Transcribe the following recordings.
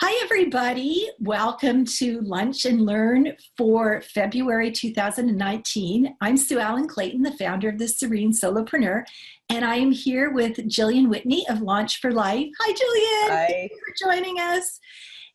Hi, everybody. Welcome to Lunch and Learn for February 2019. I'm Sue Ellen Clayton, the founder of the Serene Solopreneur, and I am here with Gillian Whitney of Launch for Life. Hi, Gillian. Hi. Thank you for joining us.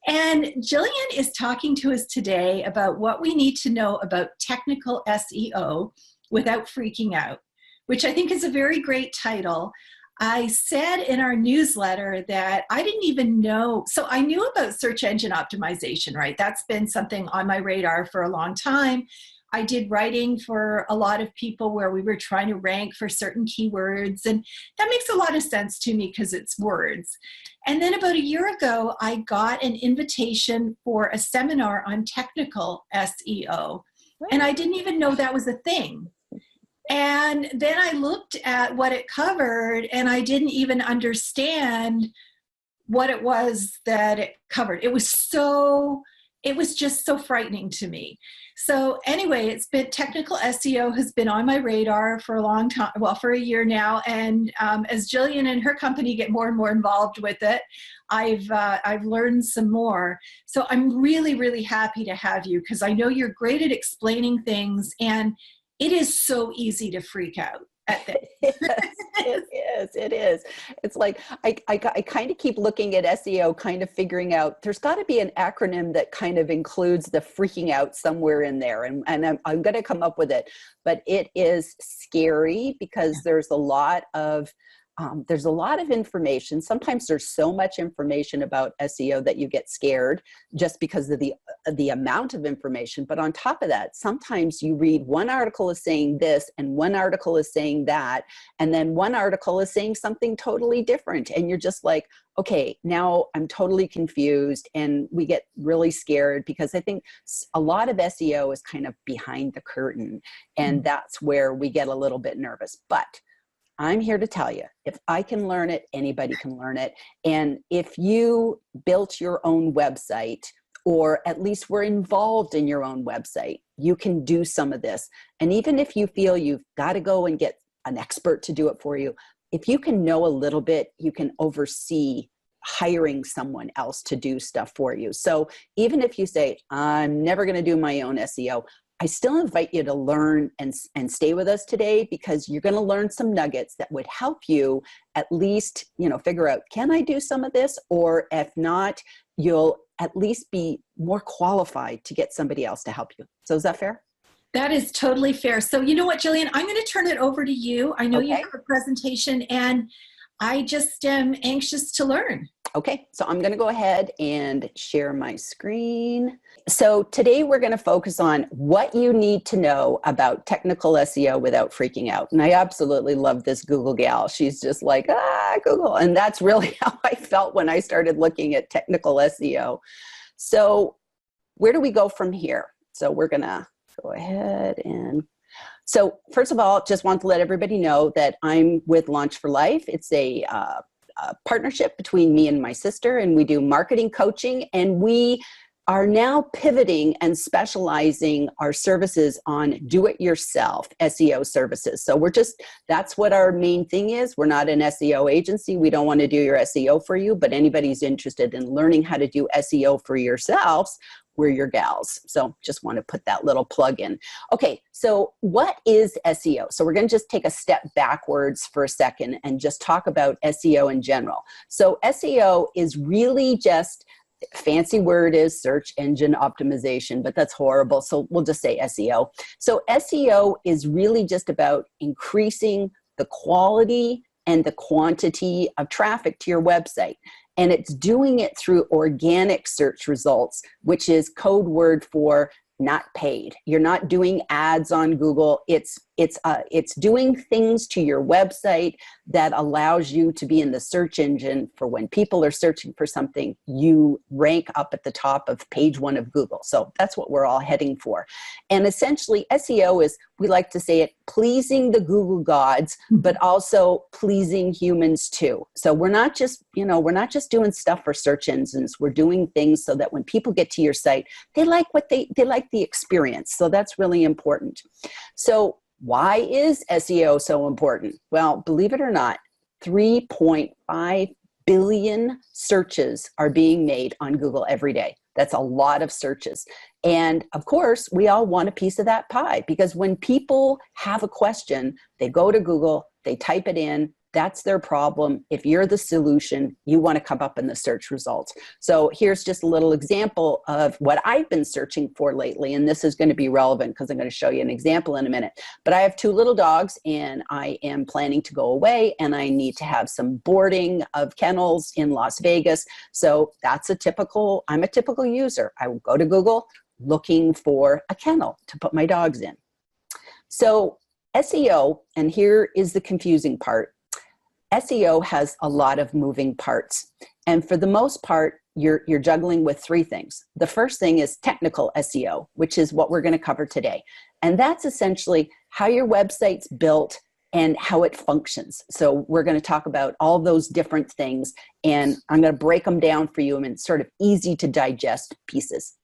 And Gillian is talking to us today about what we need to know about technical SEO without freaking out, which I think is a very great title. I said in our newsletter that I didn't even know, so I knew about search engine optimization, right? That's been something on my radar for a long time. I did writing for a lot of people where we were trying to rank for certain keywords, and that makes a lot of sense to me because it's words. And then about a year ago, I got an invitation for a seminar on technical SEO, and I didn't even know that was a thing. And then I looked at what it covered and I didn't even understand what it was that it covered. It was just so frightening to me. So anyway, technical SEO has been on my radar for a long time, well, for a year now. And as Gillian and her company get more and more involved with it, I've learned some more. So I'm really, really happy to have you because I know you're great at explaining things, and it is so easy to freak out at this. Yes, it is. It's like, I kind of keep looking at SEO, kind of figuring out, there's got to be an acronym that kind of includes the freaking out somewhere in there. And I'm going to come up with it, but it is scary because there's a lot of information. Sometimes there's so much information about SEO that you get scared just because of the amount of information. But on top of that, sometimes you read one article is saying this and one article is saying that, and then one article is saying something totally different. And you're just like, okay, now I'm totally confused, and we get really scared because I think a lot of SEO is kind of behind the curtain, and that's where we get a little bit nervous. But I'm here to tell you, if I can learn it, anybody can learn it. And if you built your own website, or at least were involved in your own website, you can do some of this. And even if you feel you've got to go and get an expert to do it for you, if you can know a little bit, you can oversee hiring someone else to do stuff for you. So even if you say, I'm never going to do my own SEO, I still invite you to learn and stay with us today, because you're going to learn some nuggets that would help you at least, figure out, can I do some of this? Or if not, you'll at least be more qualified to get somebody else to help you. So is that fair? That is totally fair. So you know what, Gillian, I'm going to turn it over to you. I know Okay. You have a presentation, and I just am anxious to learn. Okay, so I'm going to go ahead and share my screen. So today we're going to focus on what you need to know about technical SEO without freaking out. And I absolutely love this Google gal. She's just like, Google. And that's really how I felt when I started looking at technical SEO. So where do we go from here? So we're going to go ahead and... So first of all, just want to let everybody know that I'm with Launch for Life. It's a partnership between me and my sister, and we do marketing coaching, and we are now pivoting and specializing our services on do-it-yourself SEO services. So that's what our main thing is. We're not an SEO agency. We don't want to do your SEO for you, but anybody's interested in learning how to do SEO for yourselves, we're your gals. So just want to put that little plug in. Okay, so what is SEO? So we're going to just take a step backwards for a second and just talk about SEO in general. So SEO is really just, fancy word is search engine optimization, but that's horrible. So we'll just say SEO. So SEO is really just about increasing the quality and the quantity of traffic to your website. And it's doing it through organic search results, which is code word for not paid. You're not doing ads on Google. It's doing things to your website that allows you to be in the search engine for when people are searching for something, you rank up at the top of page 1 of Google. So that's what we're all heading for. And essentially SEO is, we like to say it, pleasing the Google gods, but also pleasing humans too. So we're not just doing stuff for search engines. We're doing things so that when people get to your site, they like the experience. So that's really important. So why is SEO so important? Well, believe it or not, 3.5 billion searches are being made on Google every day. That's a lot of searches. And of course, we all want a piece of that pie, because when people have a question, they go to Google, they type it in. That's their problem. If you're the solution, you want to come up in the search results. So here's just a little example of what I've been searching for lately. And this is going to be relevant because I'm going to show you an example in a minute. But I have 2 little dogs, and I am planning to go away, and I need to have some boarding of kennels in Las Vegas. So that's I'm a typical user. I will go to Google looking for a kennel to put my dogs in. So SEO, and here is the confusing part. SEO has a lot of moving parts. And for the most part, you're juggling with 3 things. The first thing is technical SEO, which is what we're going to cover today. And that's essentially how your website's built and how it functions. So we're going to talk about all those different things, and I'm going to break them down for you in sort of easy to digest pieces.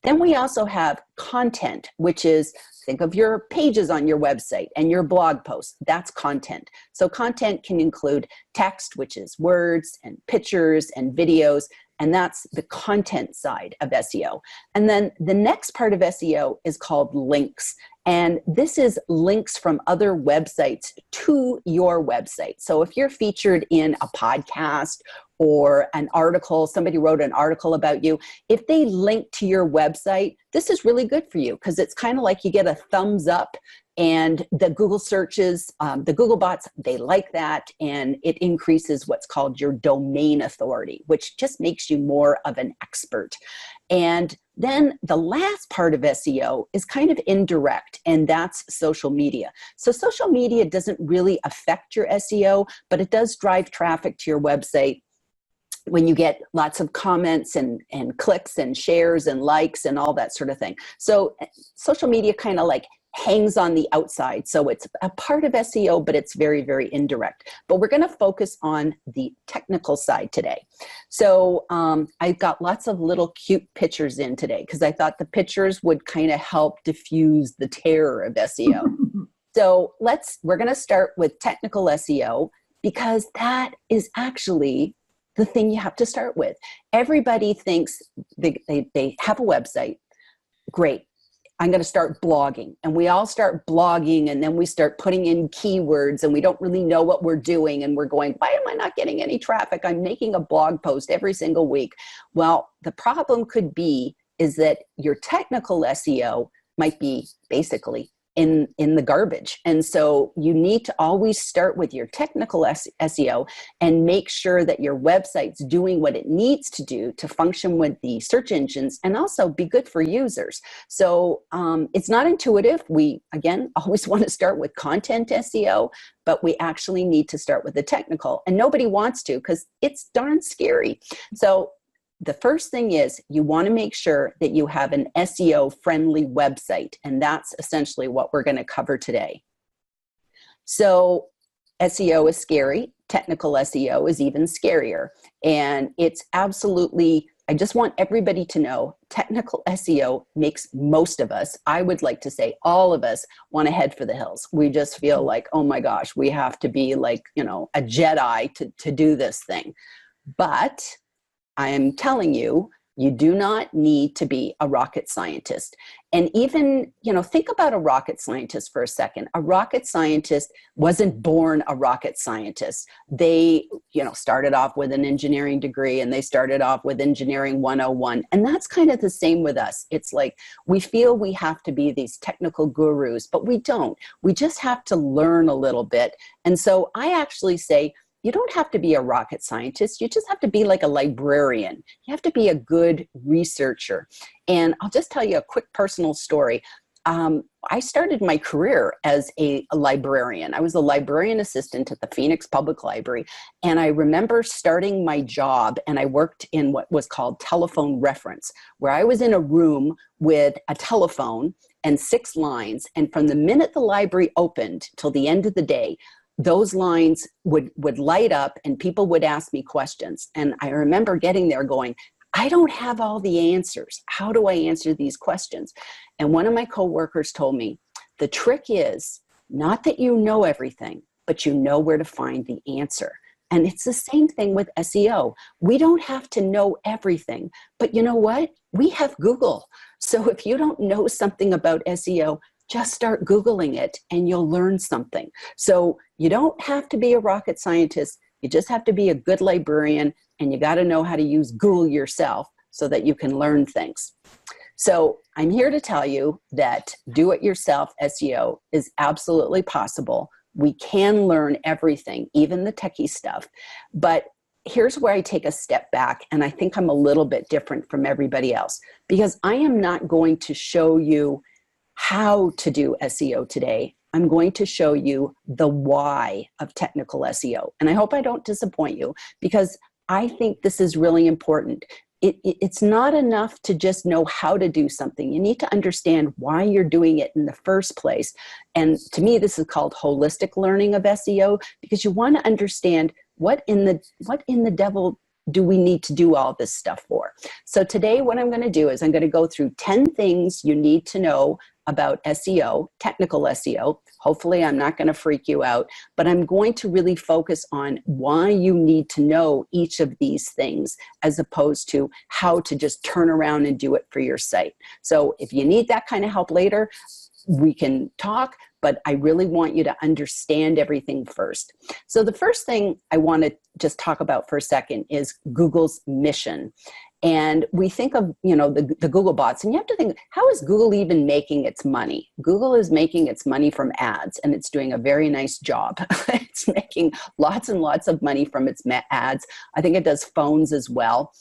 Then we also have content, which is, think of your pages on your website and your blog posts. That's content. So content can include text, which is words and pictures and videos, and that's the content side of SEO. And then the next part of SEO is called links. And this is links from other websites to your website. So if you're featured in a podcast or an article, somebody wrote an article about you, if they link to your website, this is really good for you, because it's kind of like you get a thumbs up, and the Google searches, the Google bots, they like that, and it increases what's called your domain authority, which just makes you more of an expert. And then the last part of SEO is kind of indirect, and that's social media. So social media doesn't really affect your SEO, but it does drive traffic to your website when you get lots of comments and clicks and shares and likes and all that sort of thing. So social media kind of like hangs on the outside. So it's a part of SEO, but it's very, very indirect. But we're going to focus on the technical side today. So I've got lots of little cute pictures in today, because I thought the pictures would kind of help diffuse the terror of SEO. So we're going to start with technical SEO, because that is actually the thing you have to start with. Everybody thinks they have a website. Great. I'm going to start blogging. And we all start blogging, and then we start putting in keywords, and we don't really know what we're doing. And we're going, why am I not getting any traffic? I'm making a blog post every single week. Well, the problem could be is that your technical SEO might be basically in the garbage. And so you need to always start with your technical SEO and make sure that your website's doing what it needs to do to function with the search engines and also be good for users. So it's not intuitive. We, again, always want to start with content SEO, but we actually need to start with the technical. And nobody wants to, because it's darn scary. So the first thing is you want to make sure that you have an SEO-friendly website, and that's essentially what we're going to cover today. So SEO is scary. Technical SEO is even scarier. And it's absolutely, I just want everybody to know, technical SEO makes most of us, I would like to say all of us, want to head for the hills. We just feel like, oh my gosh, we have to be like, a Jedi to do this thing. But I am telling you, you do not need to be a rocket scientist. And even, think about a rocket scientist for a second. A rocket scientist wasn't born a rocket scientist. They, started off with an engineering degree, and they started off with engineering 101. And that's kind of the same with us. It's like we feel we have to be these technical gurus, but we don't. We just have to learn a little bit. And so I actually say, you don't have to be a rocket scientist. You just have to be like a librarian. You have to be a good researcher. And I'll just tell you a quick personal story. I started my career as a librarian. I was a librarian assistant at the Phoenix Public Library. And I remember starting my job, and I worked in what was called telephone reference, where I was in a room with a telephone and 6 lines. And from the minute the library opened till the end of the day, those lines would light up, and people would ask me questions. And I remember getting there going, I don't have all the answers. How do I answer these questions? And one of my coworkers told me, the trick is not that you know everything, but you know where to find the answer. And it's the same thing with SEO. We don't have to know everything, but you know what? We have Google. So if you don't know something about SEO, just start Googling it and you'll learn something. So you don't have to be a rocket scientist. You just have to be a good librarian, and you got to know how to use Google yourself so that you can learn things. So I'm here to tell you that do-it-yourself SEO is absolutely possible. We can learn everything, even the techie stuff. But here's where I take a step back, and I think I'm a little bit different from everybody else, because I am not going to show you how to do SEO today. I'm going to show you the why of technical SEO. And I hope I don't disappoint you, because I think this is really important. It's not enough to just know how to do something. You need to understand why you're doing it in the first place. And to me, this is called holistic learning of SEO, because you want to understand what in the devil do we need to do all this stuff for. So today what I'm going to do is I'm going to go through 10 things you need to know about SEO, technical SEO. Hopefully I'm not going to freak you out, but I'm going to really focus on why you need to know each of these things, as opposed to how to just turn around and do it for your site. So if you need that kind of help later, we can talk, but I really want you to understand everything first. So the first thing I want to just talk about for a second is Google's mission. And we think of, the Google bots, and you have to think, how is Google even making its money? Google is making its money from ads, and it's doing a very nice job. It's making lots and lots of money from its ads. I think it does phones as well.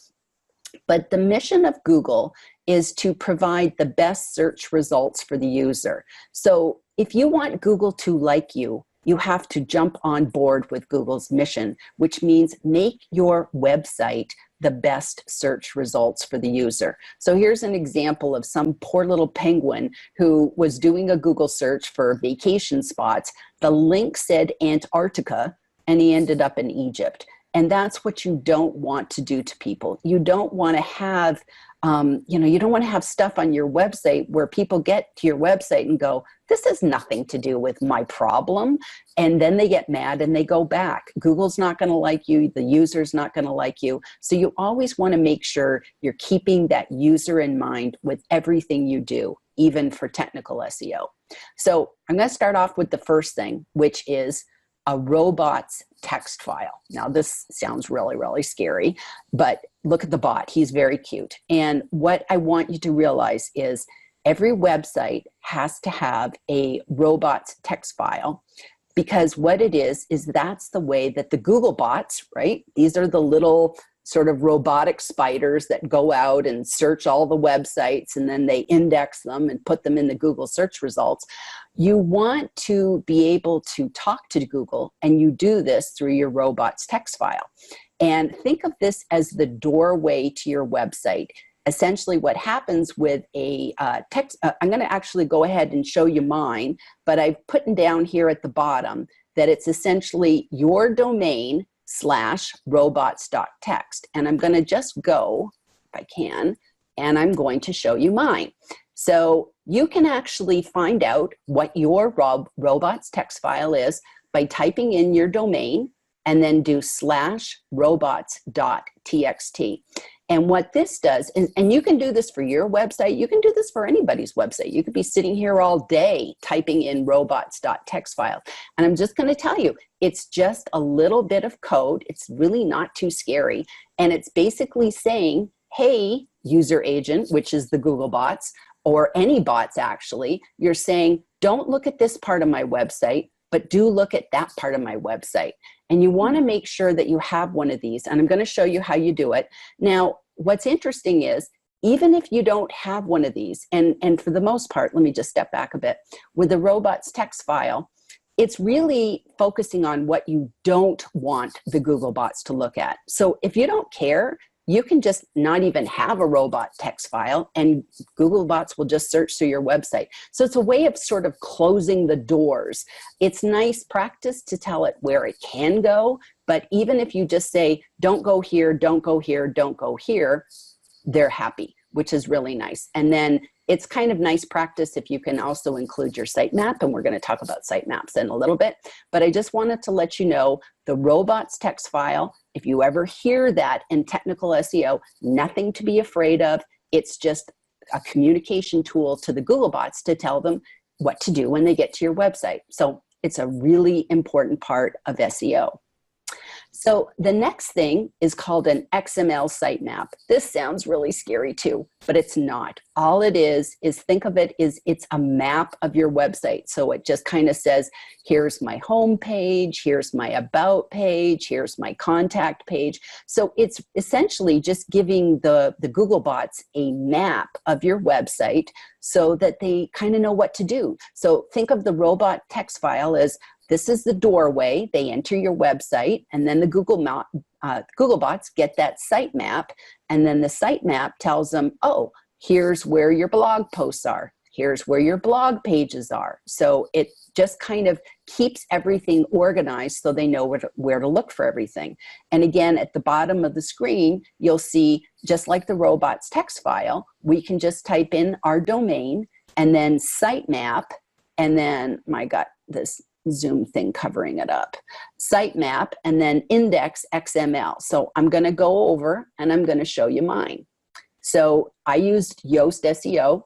But the mission of Google is to provide the best search results for the user. So if you want Google to like you, you have to jump on board with Google's mission, which means make your website the best search results for the user. So here's an example of some poor little penguin who was doing a Google search for vacation spots. The link said Antarctica, and he ended up in Egypt. And that's what you don't want to do to people. You don't want to have, you don't want to have stuff on your website where people get to your website and go, this has nothing to do with my problem. And then they get mad and they go back. Google's not going to like you. The user's not going to like you. So you always want to make sure you're keeping that user in mind with everything you do, even for technical SEO. So I'm going to start off with the first thing, which is a robot's text file. Now this sounds really, really scary, but look at the bot. He's very cute. And what I want you to realize is every website has to have a robot's text file, because what it is that's the way that the Google bots, right? These are the little sort of robotic spiders that go out and search all the websites, and then they index them and put them in the Google search results. You want to be able to talk to Google, and you do this through your robot's text file. And think of this as the doorway to your website. Essentially what happens with a text, I'm going to actually go ahead and show you mine, but I've put down here at the bottom that it's essentially your domain /robots.txt. And I'm going to just go, if I can, and I'm going to show you mine. So you can actually find out what your robots text file is by typing in your domain and then do /robots.txt. And what this does, and you can do this for your website, you can do this for anybody's website. You could be sitting here all day typing in robots.txt file. And I'm just going to tell you, it's just a little bit of code. It's really not too scary. And it's basically saying, hey, user agent, which is the Google bots, or any bots actually, you're saying, don't look at this part of my website, but do look at that part of my website. And you want to make sure that you have one of these. And I'm going to show you how you do it. Now, what's interesting is, even if you don't have one of these, and for the most part, let me just step back a bit, with the robots text file, it's really focusing on what you don't want the Google bots to look at. So if you don't care, you can just not even have a robot text file, and Google bots will just search through your website. So it's a way of sort of closing the doors. It's nice practice to tell it where it can go, but even if you just say, don't go here, don't go here, don't go here, they're happy, which is really nice. And then it's kind of nice practice if you can also include your sitemap, and we're going to talk about sitemaps in a little bit. But I just wanted to let you know the robots text file, if you ever hear that in technical SEO, nothing to be afraid of. It's just a communication tool to the Googlebots to tell them what to do when they get to your website. So it's a really important part of SEO. So the next thing is called an XML sitemap. This sounds really scary too, but it's not. All it is think of it as it's a map of your website. So it just kind of says, here's my home page, here's my about page, here's my contact page. So it's essentially just giving the Googlebots a map of your website so that they kind of know what to do. So think of the robot text file as, this is the doorway. They enter your website, and then the Googlebots get that sitemap, and then the sitemap tells them, oh, here's where your blog posts are. Here's where your blog pages are. So it just kind of keeps everything organized so they know where to look for everything. And again, at the bottom of the screen, you'll see, just like the robots text file, we can just type in our domain and then sitemap, and then, my God, this Zoom thing covering it up, sitemap, and then index XML. So I'm going to go over and I'm going to show you mine. So I used Yoast SEO.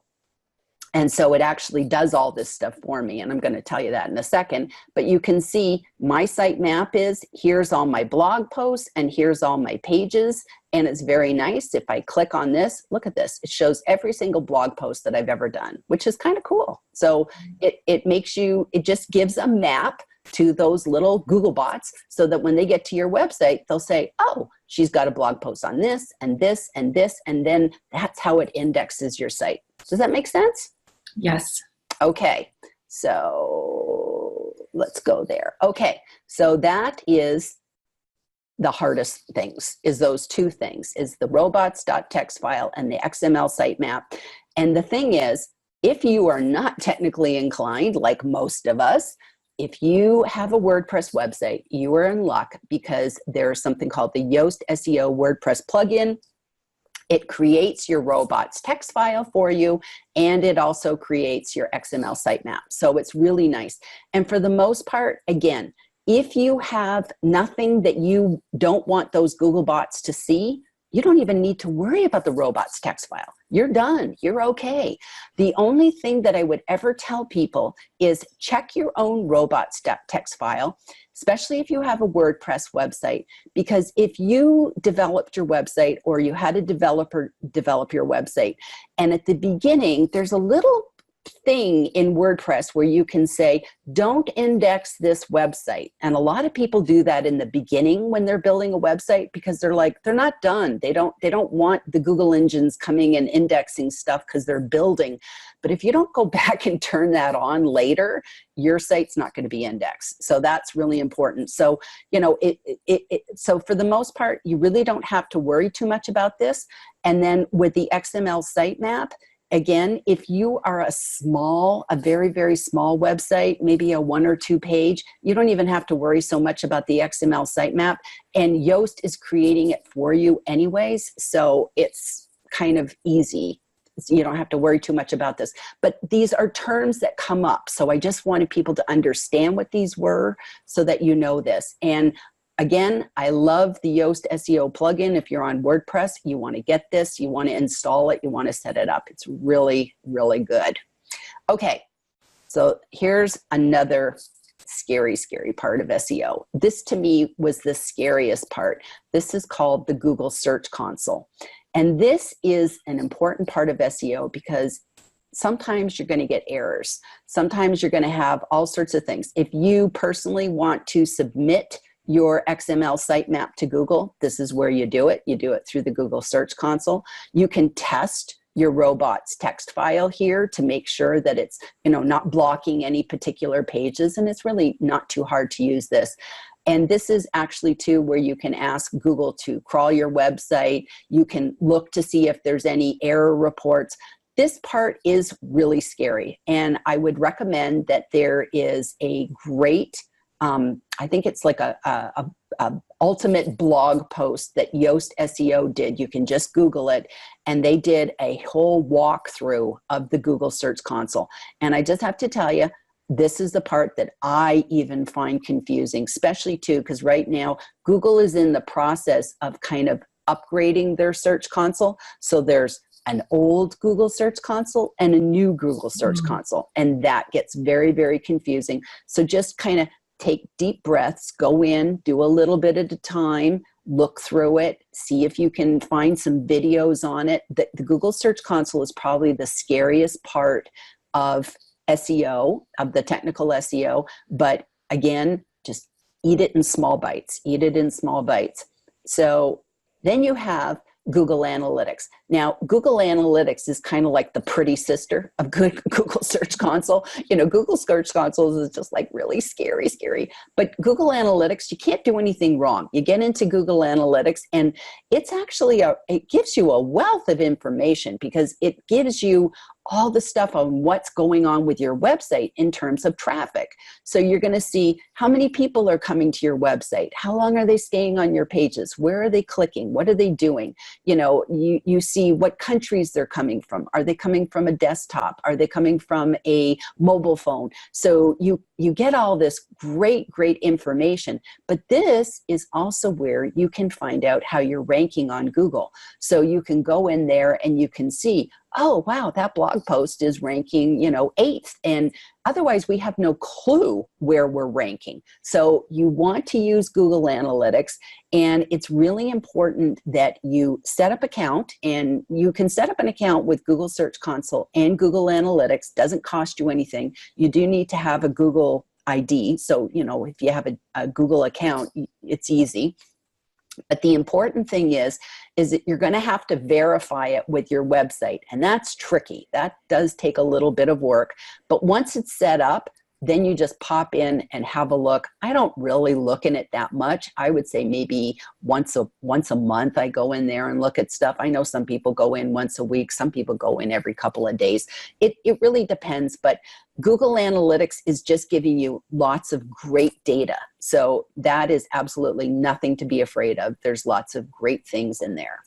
And so it actually does all this stuff for me. And I'm going to tell you that in a second. But you can see my sitemap is, here's all my blog posts and here's all my pages. And it's very nice. If I click on this, look at this. It shows every single blog post that I've ever done, which is kind of cool. So it just gives a map to those little Googlebots so that when they get to your website, they'll say, oh, she's got a blog post on this and this and this. And then that's how it indexes your site. Does that make sense? Yes. Okay, so let's go there. Okay, so that is the hardest things, is those two things, is the robots.txt file and the XML sitemap. And the thing is, if you are not technically inclined, like most of us, if you have a WordPress website, you are in luck, because there's something called the Yoast SEO WordPress plugin. It creates your robots text file for you, and it also creates your XML sitemap. So it's really nice. And for the most part, again, if you have nothing that you don't want those Googlebots to see, you don't even need to worry about the robots text file. You're done. You're okay. The only thing that I would ever tell people is check your own robots text file, especially if you have a WordPress website, because if you developed your website or you had a developer develop your website, and at the beginning, there's a little thing in WordPress where you can say, don't index this website. And a lot of people do that in the beginning when they're building a website, because they're like, they're not done. They don't want the Google engines coming and indexing stuff because they're building. But if you don't go back and turn that on later, your site's not going to be indexed. So that's really important. So, so for the most part, you really don't have to worry too much about this. And then with the XML sitemap, again, if you are a very, very small website, maybe a 1 or 2 page, you don't even have to worry so much about the XML sitemap. And Yoast is creating it for you anyways. So it's kind of easy. You don't have to worry too much about this. But these are terms that come up. So I just wanted people to understand what these were so that you know this. And again, I love the Yoast SEO plugin. If you're on WordPress, you want to get this, you want to install it, you want to set it up. It's really, really good. Okay, so here's another scary, scary part of SEO. This to me was the scariest part. This is called the Google Search Console. And this is an important part of SEO because sometimes you're going to get errors. Sometimes you're going to have all sorts of things. If you personally want to submit your XML sitemap to Google, this is where you do it. You do it through the Google Search Console. You can test your robots text file here to make sure that it's, not blocking any particular pages, and it's really not too hard to use this. And this is actually too where you can ask Google to crawl your website. You can look to see if there's any error reports. This part is really scary, and I would recommend that there is a great I think it's like a ultimate blog post that Yoast SEO did. You can just Google it. And they did a whole walkthrough of the Google Search Console. And I just have to tell you, this is the part that I even find confusing, especially too, because right now Google is in the process of kind of upgrading their Search Console. So there's an old Google Search Console and a new Google Search Console. And that gets very, very confusing. So just kind of take deep breaths, go in, do a little bit at a time, look through it, see if you can find some videos on it. The Google Search Console is probably the scariest part of SEO, of the technical SEO. But again, just eat it in small bites, eat it in small bites. So then you have Google Analytics. Now, Google Analytics is kind of like the pretty sister of Google Search Console. You know, Google Search Console is just like really scary. But Google Analytics, you can't do anything wrong. You get into Google Analytics and it's actually it gives you a wealth of information because it gives you all the stuff on what's going on with your website in terms of traffic. So you're going to see how many people are coming to your website, how long are they staying on your pages, where are they clicking, what are they doing? You know, you see what countries they're coming from. Are they coming from a desktop? Are they coming from a mobile phone? So you get all this great information, but this is also where you can find out how you're ranking on Google. So you can go in there and you can see, oh, wow, that blog post is ranking, 8th. And otherwise we have no clue where we're ranking. So you want to use Google Analytics, and it's really important that you set up an account, and you can set up an account with Google Search Console and Google Analytics. Doesn't cost you anything. You do need to have a Google ID. So, if you have a Google account, it's easy. But the important thing is that you're going to have to verify it with your website. And that's tricky. That does take a little bit of work. But once it's set up, then you just pop in and have a look. I don't really look in it that much. I would say maybe once a month I go in there and look at stuff. I know some people go in once a week. Some people go in every couple of days. It really depends. But Google Analytics is just giving you lots of great data. So that is absolutely nothing to be afraid of. There's lots of great things in there.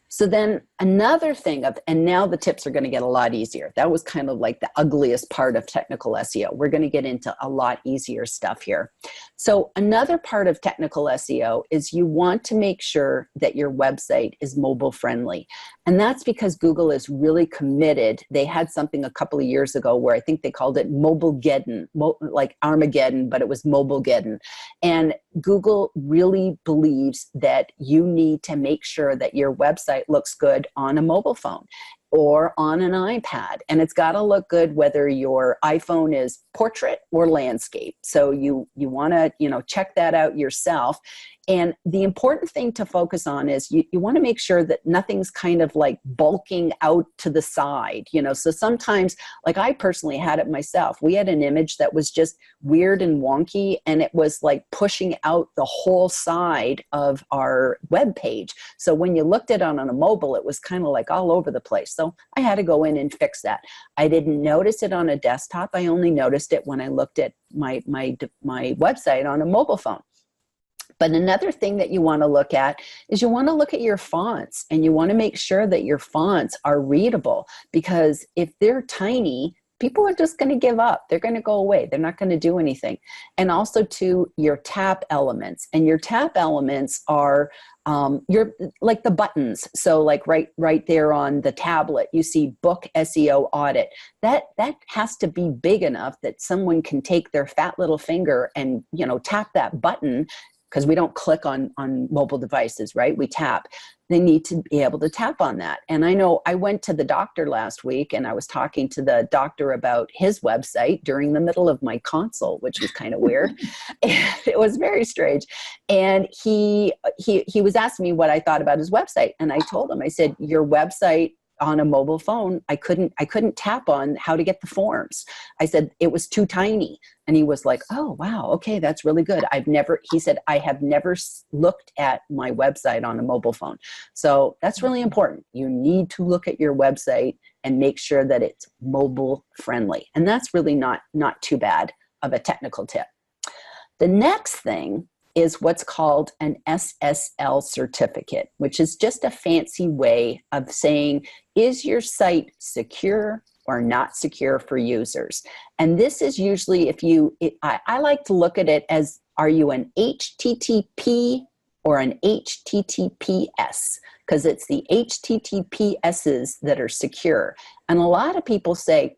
So then another thing and now the tips are going to get a lot easier. That was kind of like the ugliest part of technical SEO. We're going to get into a lot easier stuff here. So another part of technical SEO is you want to make sure that your website is mobile friendly. And that's because Google is really committed. They had something a couple of years ago where I think they called it Mobilegeddon, like Armageddon, but it was Mobilegeddon. And Google really believes that you need to make sure that your website looks good on a mobile phone or on an iPad. And it's got to look good whether your iPhone is portrait or landscape. So you want to, check that out yourself. And the important thing to focus on is you want to make sure that nothing's kind of like bulking out to the side, So sometimes, like I personally had it myself, we had an image that was just weird and wonky, and it was like pushing out the whole side of our web page. So when you looked at it on a mobile, it was kind of like all over the place. So I had to go in and fix that. I didn't notice it on a desktop. I only noticed it when I looked at my website on a mobile phone. But another thing that you want to look at is you want to look at your fonts, and you want to make sure that your fonts are readable, because if they're tiny, people are just going to give up. They're going to go away. They're not going to do anything. And also to your tap elements, and your tap elements are your like the buttons. So like right there on the tablet, you see book SEO audit. That has to be big enough that someone can take their fat little finger and, tap that button, because we don't click on mobile devices, right? We tap. They need to be able to tap on that. And I know I went to the doctor last week, and I was talking to the doctor about his website during the middle of my consult, which was kind of weird. It was very strange. And he was asking me what I thought about his website. And I told him, I said, your website on a mobile phone, I couldn't tap on how to get the forms. I said it was too tiny. And he was like, oh, wow, okay, that's really good. He said, I have never looked at my website on a mobile phone. So that's really important. You need to look at your website and make sure that it's mobile friendly. And that's really not too bad of a technical tip. The next thing is what's called an SSL certificate, which is just a fancy way of saying, is your site secure or not secure for users? And this is usually I like to look at it as, are you an HTTP or an HTTPS? Because it's the HTTPSs that are secure. And a lot of people say,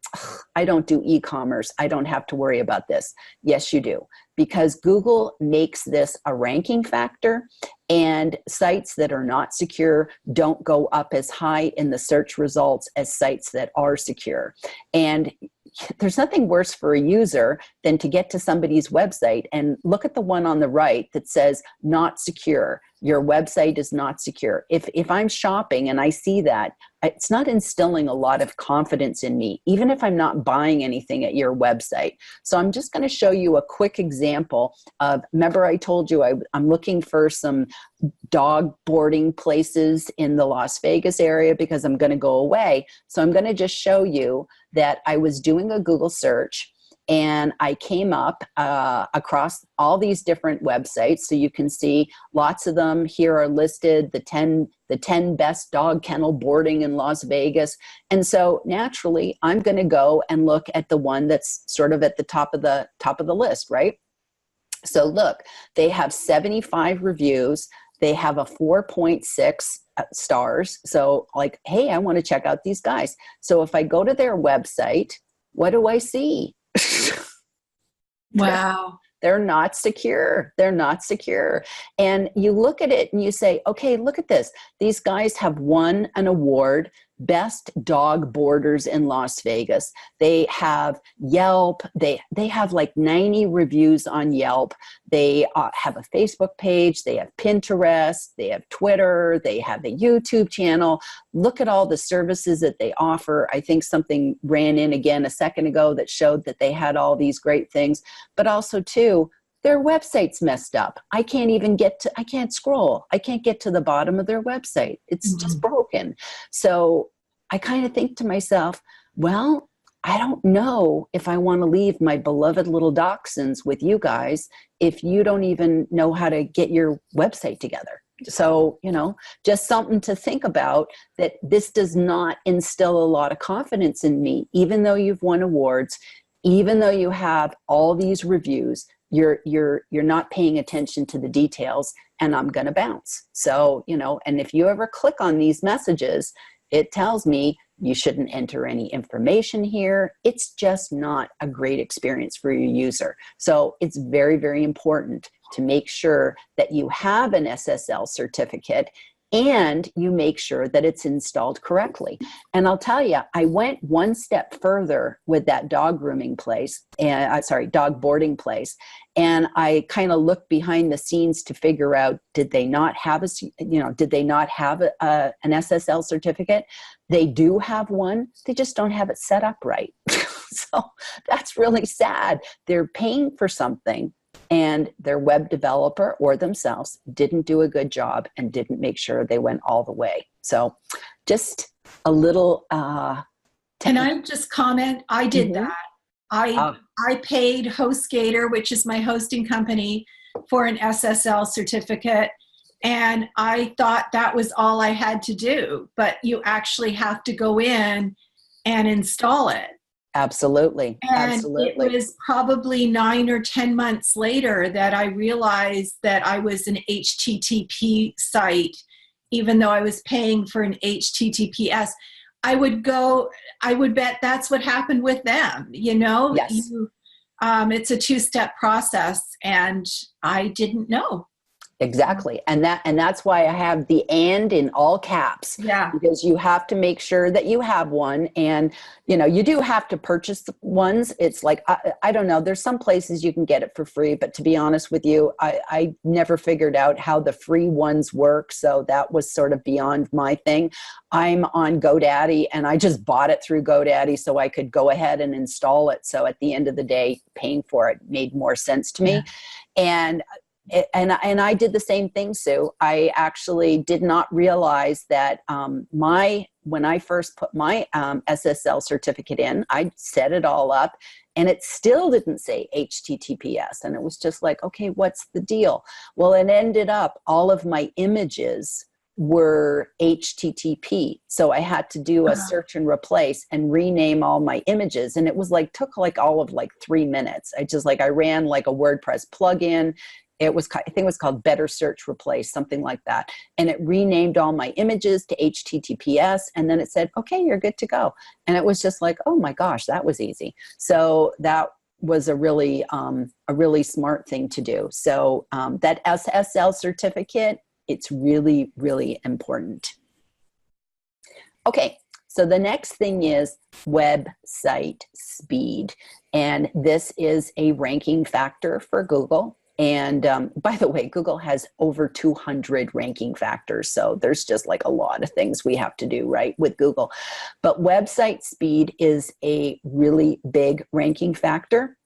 I don't do e-commerce, I don't have to worry about this. Yes, you do. Because Google makes this a ranking factor, and sites that are not secure don't go up as high in the search results as sites that are secure. And there's nothing worse for a user than to get to somebody's website and look at the one on the right that says not secure. Your website is not secure. If I'm shopping and I see that, it's not instilling a lot of confidence in me, even if I'm not buying anything at your website. So I'm just going to show you a quick example of, remember I told you I'm looking for some dog boarding places in the Las Vegas area because I'm going to go away. So I'm going to just show you that I was doing a Google search and I came up across all these different websites. So you can see lots of them here are listed, the 10 best dog kennel boarding in Las Vegas. And so naturally, I'm going to go and look at the one that's sort of at the top of the list, right? So look, they have 75 reviews. They have a 4.6 stars. So like, hey, I want to check out these guys. So if I go to their website, what do I see? Wow. They're not secure. They're not secure. And you look at it and you say, okay, look at this. These guys have won an award, Best Dog Boarders in Las Vegas. They have Yelp. They have like 90 reviews on Yelp. They have a Facebook page. They have Pinterest. They have Twitter. They have a YouTube channel. Look at all the services that they offer. I think something ran in again a second ago that showed that they had all these great things, but also too, their website's messed up. I can't scroll. I can't get to the bottom of their website. It's just broken. So I kind of think to myself, well, I don't know if I want to leave my beloved little dachshunds with you guys if you don't even know how to get your website together. So, just something to think about, that this does not instill a lot of confidence in me, even though you've won awards, even though you have all these reviews. You're not paying attention to the details, and I'm going to bounce. So, and if you ever click on these messages, it tells me you shouldn't enter any information here. It's just not a great experience for your user. So it's very, very important to make sure that you have an SSL certificate and you make sure that it's installed correctly. And I'll tell you, I went one step further with that dog grooming place, dog boarding place. And I kind of looked behind the scenes to figure out, did they not have an SSL certificate? They do have one. They just don't have it set up right. So that's really sad. They're paying for something, and their web developer or themselves didn't do a good job and didn't make sure they went all the way. So just a little... Can I just comment? I did that. I paid HostGator, which is my hosting company, for an SSL certificate. And I thought that was all I had to do. But you actually have to go in and install it. Absolutely. And Absolutely. it was probably 9 or 10 months later that I realized that I was an HTTP site, even though I was paying for an HTTPS. I would bet that's what happened with them. Yes. It's a two-step process, and I didn't know. Exactly. And that's why I have the "and" in all caps. Yeah. Because you have to make sure that you have one. And, you do have to purchase ones. It's like, I don't know, there's some places you can get it for free, but to be honest with you, I never figured out how the free ones work. So that was sort of beyond my thing. I'm on GoDaddy, and I just bought it through GoDaddy so I could go ahead and install it. So at the end of the day, paying for it made more sense to me. Yeah. And I did the same thing, Sue. I actually did not realize that when I first put my SSL certificate in, I set it all up, and it still didn't say HTTPS. And it was just like, okay, what's the deal? Well, it ended up all of my images were HTTP. So I had to do a search and replace and rename all my images. And it was like, took like all of like 3 minutes. I ran like a WordPress plugin. I think it was called Better Search Replace, something like that. And it renamed all my images to HTTPS. And then it said, okay, you're good to go. And it was just like, oh my gosh, that was easy. So that was a really smart thing to do. So that SSL certificate, it's really, really important. Okay, so the next thing is website speed. And this is a ranking factor for Google. And by the way, Google has over 200 ranking factors. So there's just like a lot of things we have to do, right, with Google. But website speed is a really big ranking factor.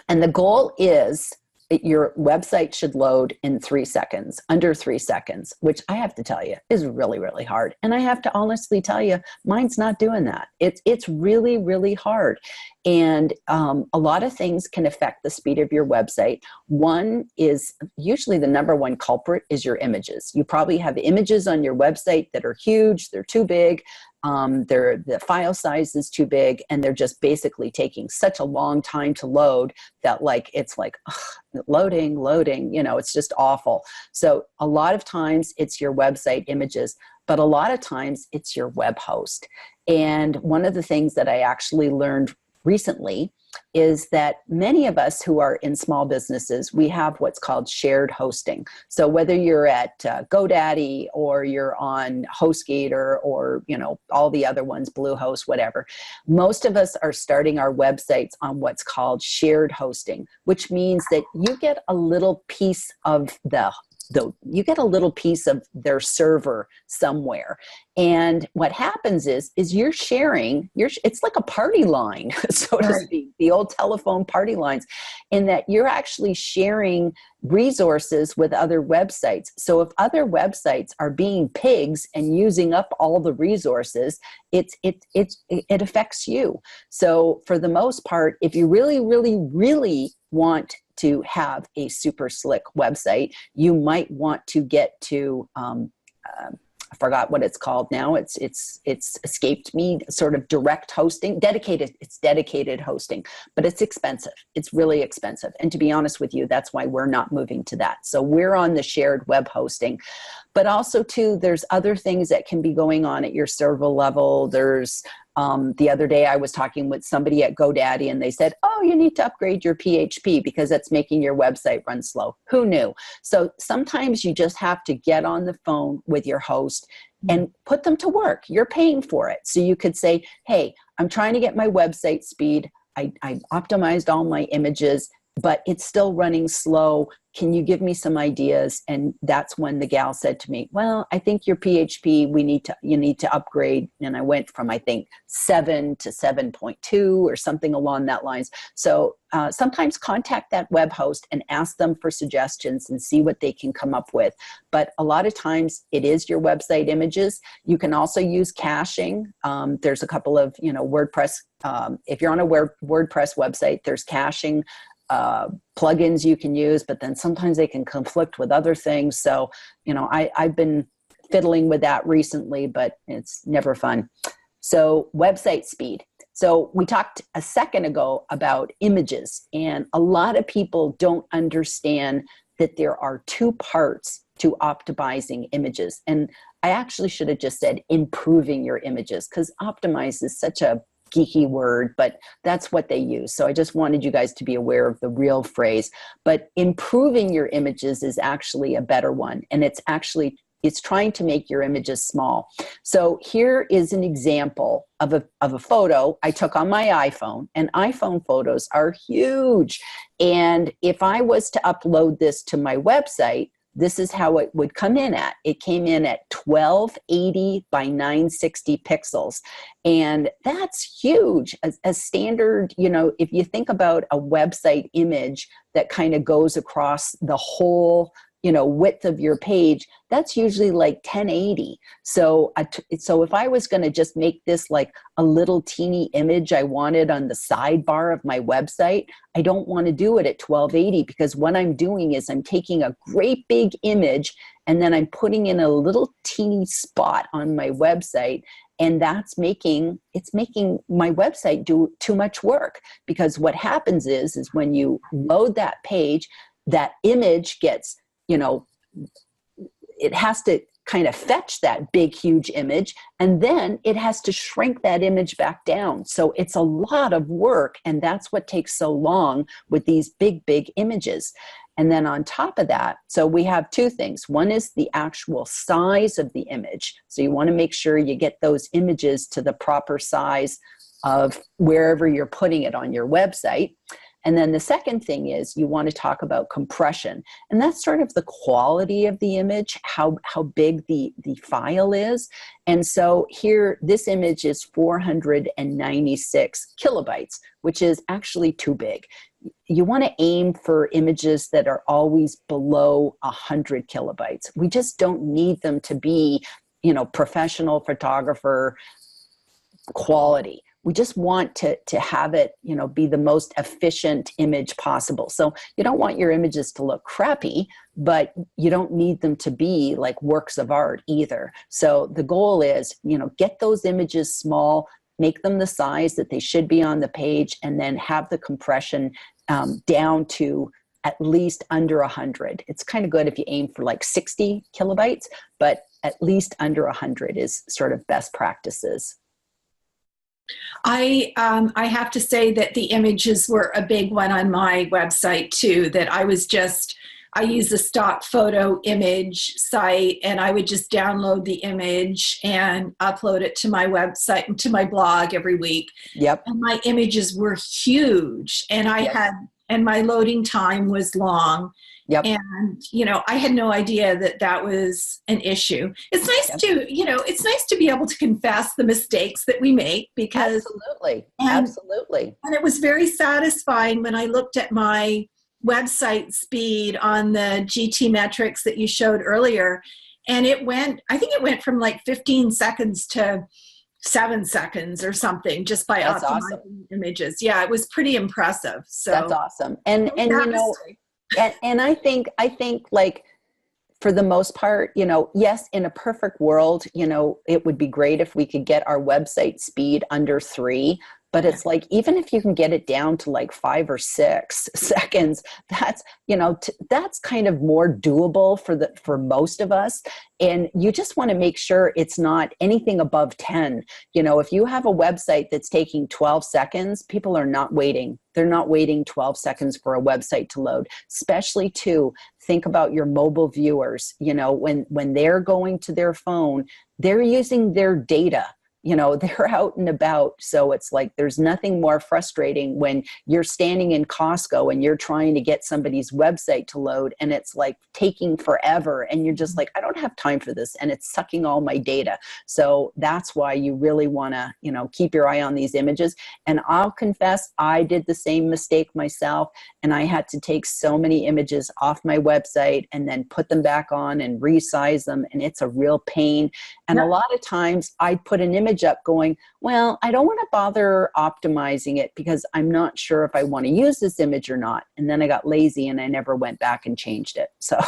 And the goal is your website should load in 3 seconds, under 3 seconds, which I have to tell you is really, really hard. And I have to honestly tell you, mine's not doing that. It's really, really hard. And a lot of things can affect the speed of your website. One is usually the number one culprit is your images. You probably have images on your website that are huge, they're too big. The file size is too big, and they're just basically taking such a long time to load that like, it's like, ugh, loading, it's just awful. So a lot of times it's your website images, but a lot of times it's your web host. And one of the things that I actually learned recently is that many of us who are in small businesses, we have what's called shared hosting. So whether you're at GoDaddy or you're on HostGator or, all the other ones, Bluehost, whatever, most of us are starting our websites on what's called shared hosting, which means that you get a little piece of their server somewhere. And what happens is you're sharing, it's like a party line, so to speak, the old telephone party lines, in that you're actually sharing resources with other websites. So if other websites are being pigs and using up all the resources, it affects you. So for the most part, if you really, really, really want to have a super slick website, you might want to get to, I forgot what it's called now. It's escaped me, sort of direct hosting, dedicated hosting, but it's expensive. It's really expensive. And to be honest with you, that's why we're not moving to that. So we're on the shared web hosting, but also too, there's other things that can be going on at your server level. There's, the other day I was talking with somebody at GoDaddy and they said, oh, you need to upgrade your PHP because that's making your website run slow. Who knew? So sometimes you just have to get on the phone with your host and put them to work. You're paying for it. So you could say, hey, I'm trying to get my website speed. I optimized all my images, but it's still running slow. Can you give me some ideas? And that's when the gal said to me, well, I think your PHP, you need to upgrade. And I went from, I think, 7 to 7.2 or something along that lines. So sometimes contact that web host and ask them for suggestions and see what they can come up with. But a lot of times it is your website images. You can also use caching. There's a couple of, WordPress. If you're on a WordPress website, there's caching plugins you can use, but then sometimes they can conflict with other things. So, I've been fiddling with that recently, but it's never fun. So website speed. So we talked a second ago about images, and a lot of people don't understand that there are 2 parts to optimizing images. And I actually should have just said improving your images, because optimize is such a geeky word, but that's what they use. So I just wanted you guys to be aware of the real phrase. But improving your images is actually a better one. And it's trying to make your images small. So here is an example of a photo I took on my iPhone, and iPhone photos are huge. And if I was to upload this to my website, this is how it would come in at. It came in at 1280 by 960 pixels. And that's huge. As standard, if you think about a website image that kind of goes across the whole width of your page, that's usually like 1080. So if I was going to just make this like a little teeny image I wanted on the sidebar of my website, I don't want to do it at 1280, because what I'm doing is I'm taking a great big image and then I'm putting in a little teeny spot on my website. And it's making my website do too much work, because what happens is when you load that page, that image gets, it has to kind of fetch that big, huge image, and then it has to shrink that image back down. So it's a lot of work, and that's what takes so long with these big, big images. And then on top of that, so we have two things. One is the actual size of the image. So you want to make sure you get those images to the proper size of wherever you're putting it on your website. And then the second thing is you want to talk about compression. And that's sort of the quality of the image, how big the file is. And so here, this image is 496 kilobytes, which is actually too big. You want to aim for images that are always below 100 kilobytes. We just don't need them to be, professional photographer quality. We just want to have it, be the most efficient image possible. So you don't want your images to look crappy, but you don't need them to be like works of art either. So the goal is, get those images small, make them the size that they should be on the page, and then have the compression down to at least under 100. It's kind of good if you aim for like 60 kilobytes, but at least under 100 is sort of best practices. I have to say that the images were a big one on my website too, that I use a stock photo image site, and I would just download the image and upload it to my website and to my blog every week. Yep. And my images were huge, and and my loading time was long. Yep. And, I had no idea that was an issue. It's nice it's nice to be able to confess the mistakes that we make, because Absolutely. And it was very satisfying when I looked at my website speed on the GT metrics that you showed earlier. And I think it went from like 15 seconds to 7 seconds or something, just by optimizing images. Yeah, it was pretty impressive. So that's awesome. And I think like, for the most part, yes, in a perfect world, it would be great if we could get our website speed under 3. But it's like, even if you can get it down to like 5 or 6 seconds, that's, that's kind of more doable for most of us. And you just want to make sure it's not anything above 10. If you have a website that's taking 12 seconds, people are not waiting. They're not waiting 12 seconds for a website to load. Especially too, think about your mobile viewers. When they're going to their phone, they're using their data. They're out and about. So it's like, there's nothing more frustrating when you're standing in Costco and you're trying to get somebody's website to load, and it's like taking forever. And you're just like, I don't have time for this. And it's sucking all my data. So that's why you really want to, keep your eye on these images. And I'll confess, I did the same mistake myself. And I had to take so many images off my website and then put them back on and resize them. And it's a real pain. And a lot of times I'd put an image up going, well, I don't want to bother optimizing it because I'm not sure if I want to use this image or not. And then I got lazy and I never went back and changed it. So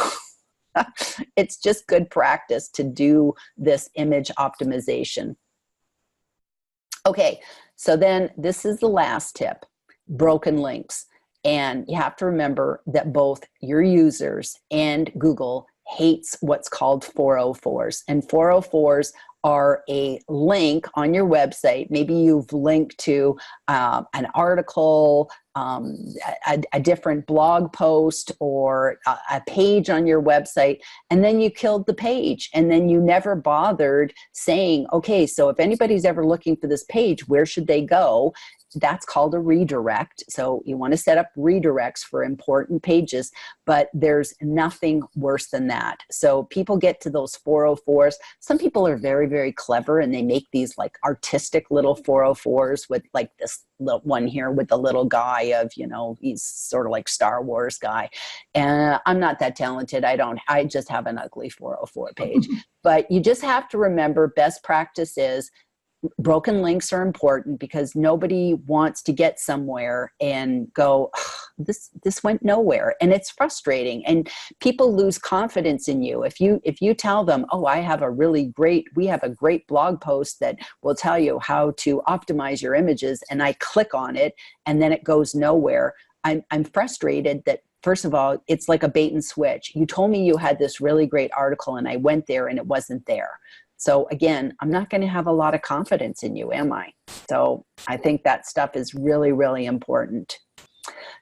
it's just good practice to do this image optimization. Okay, so then this is the last tip, broken links. And you have to remember that both your users and Google hates what's called 404s. And 404s are a link on your website. Maybe you've linked to an article, a different blog post, or a page on your website, and then you killed the page. And then you never bothered saying, okay, so if anybody's ever looking for this page, where should they go? That's called a redirect. So you want to set up redirects for important pages, but there's nothing worse than that. So people get to those 404s. Some people are very, very clever, and they make these like artistic little 404s with like this one here with the little guy of, he's sort of like Star Wars guy. And I'm not that talented. I just have an ugly 404 page. But you just have to remember best practice is broken links are important because nobody wants to get somewhere and go, this went nowhere. And it's frustrating. And people lose confidence in you. If you tell them, oh, we have a great blog post that will tell you how to optimize your images, and I click on it and then it goes nowhere. I'm frustrated that, first of all, it's like a bait and switch. You told me you had this really great article and I went there and it wasn't there. So again, I'm not going to have a lot of confidence in you, am I? So I think that stuff is really, really important.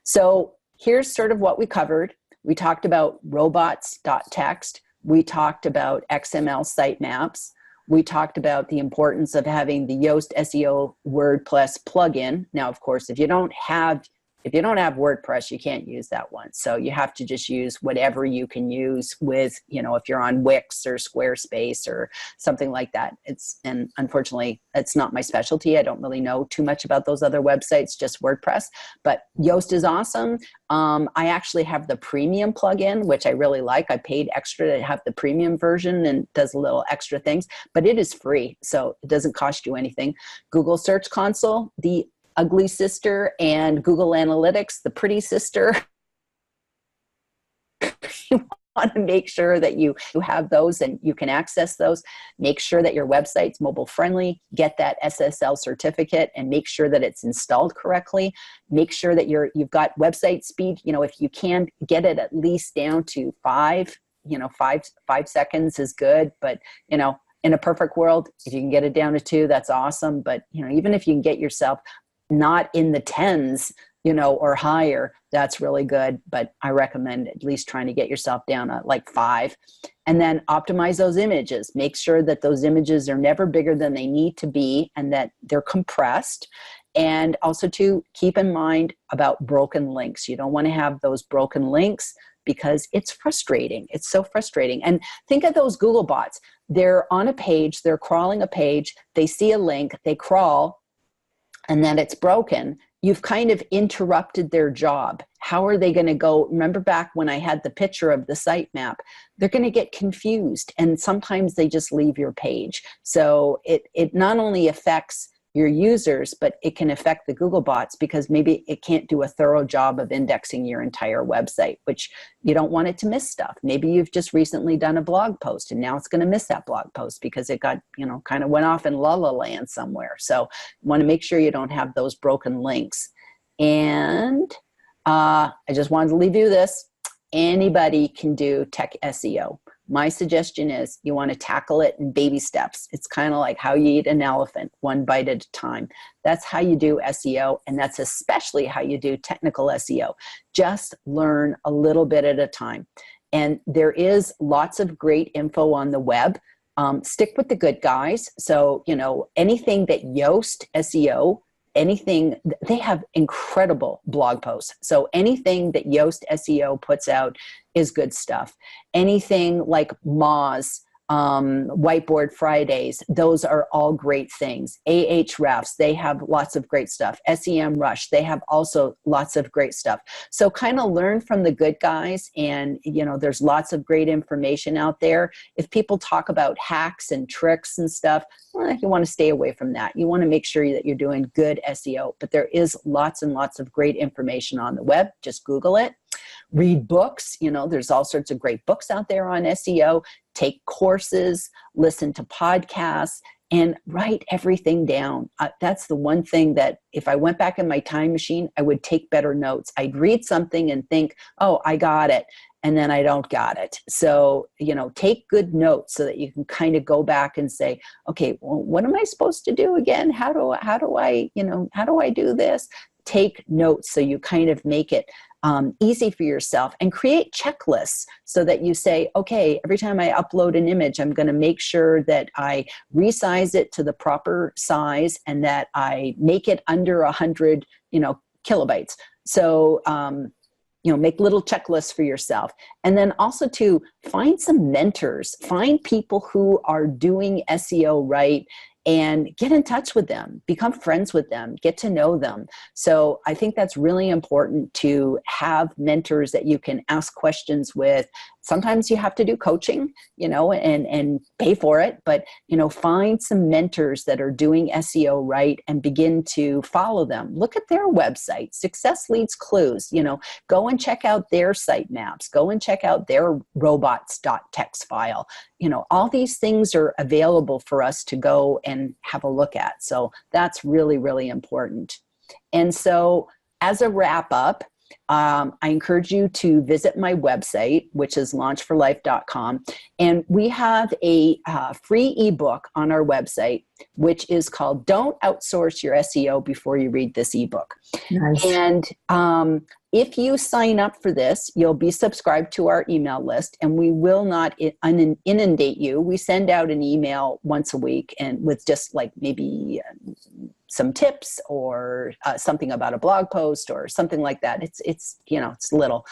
So here's sort of what we covered. We talked about robots.txt. We talked about XML sitemaps. We talked about the importance of having the Yoast SEO WordPress plugin. Now, of course, if you don't have WordPress, you can't use that one. So you have to just use whatever you can use with, if you're on Wix or Squarespace or something like that. And unfortunately, it's not my specialty. I don't really know too much about those other websites, just WordPress. But Yoast is awesome. I actually have the premium plugin, which I really like. I paid extra to have the premium version and does a little extra things, but it is free. So it doesn't cost you anything. Google Search Console, the ugly sister, and Google Analytics, the pretty sister. You want to make sure that you have those and you can access those. Make sure that your website's mobile friendly. Get that SSL certificate and make sure that it's installed correctly. Make sure that you've got website speed. If you can get it at least down to 5 seconds is good. But in a perfect world, if you can get it down to 2, that's awesome. But even if you can get yourself not in the 10s, or higher, that's really good. But I recommend at least trying to get yourself down at like 5. And then optimize those images. Make sure that those images are never bigger than they need to be and that they're compressed. And also to keep in mind about broken links. You don't want to have those broken links because it's frustrating. It's so frustrating. And think of those Google bots. They're on a page, they're crawling a page, they see a link, they crawl, and then it's broken. You've kind of interrupted their job. How are they going to go? Remember back when I had the picture of the sitemap, they're going to get confused. And sometimes they just leave your page. So it not only affects your users, but it can affect the Google bots because maybe it can't do a thorough job of indexing your entire website, which you don't want it to miss stuff. Maybe you've just recently done a blog post and now it's going to miss that blog post because it got, kind of went off in la la land somewhere. So you want to make sure you don't have those broken links. And I just wanted to leave you this. Anybody can do tech SEO. My suggestion is you want to tackle it in baby steps. It's kind of like how you eat an elephant, one bite at a time. That's how you do SEO, and that's especially how you do technical SEO. Just learn a little bit at a time. And there is lots of great info on the web. Stick with the good guys. So, anything that Yoast SEO, anything, they have incredible blog posts. So anything that Yoast SEO puts out is good stuff. Anything like Moz, Whiteboard Fridays, those are all great things. Ahrefs, they have lots of great stuff. SEMrush, they have also lots of great stuff. So kind of learn from the good guys, and there's lots of great information out there. If people talk about hacks and tricks and stuff, you want to stay away from that. You want to make sure that you're doing good SEO, but there is lots and lots of great information on the web. Just Google it. Read books. There's all sorts of great books out there on SEO. Take courses, listen to podcasts, and write everything down. That's the one thing that if I went back in my time machine, I would take better notes. I'd read something and think, oh, I got it. And then I don't got it. So, take good notes so that you can kind of go back and say, okay, well, what am I supposed to do again? How do I do this? Take notes so you kind of make it easy for yourself, and create checklists so that you say, okay, every time I upload an image, I'm going to make sure that I resize it to the proper size and that I make it under 100, kilobytes. So, make little checklists for yourself. And then also to find some mentors, find people who are doing SEO right and get in touch with them, become friends with them, get to know them. So I think that's really important to have mentors that you can ask questions with. Sometimes you have to do coaching, and pay for it, but, find some mentors that are doing SEO right and begin to follow them. Look at their website, Success Leads Clues, go and check out their sitemaps, go and check out their robots.txt file. All these things are available for us to go and have a look at. So that's really, really important. And so as a wrap up, I encourage you to visit my website, which is launchforlife.com. And we have a free ebook on our website, which is called Don't Outsource Your SEO Before You Read This ebook. Nice. And if you sign up for this, you'll be subscribed to our email list, and we will not inundate you. We send out an email once a week and with just like maybe some tips or something about a blog post or something like that. It's little,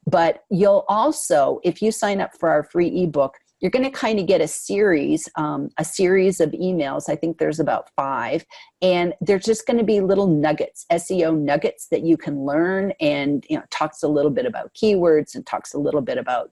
but you'll also, if you sign up for our free ebook, you're going to kind of get a series of emails. I think there's about 5, and they're just going to be little nuggets, SEO nuggets that you can learn, and talks a little bit about keywords and talks a little bit about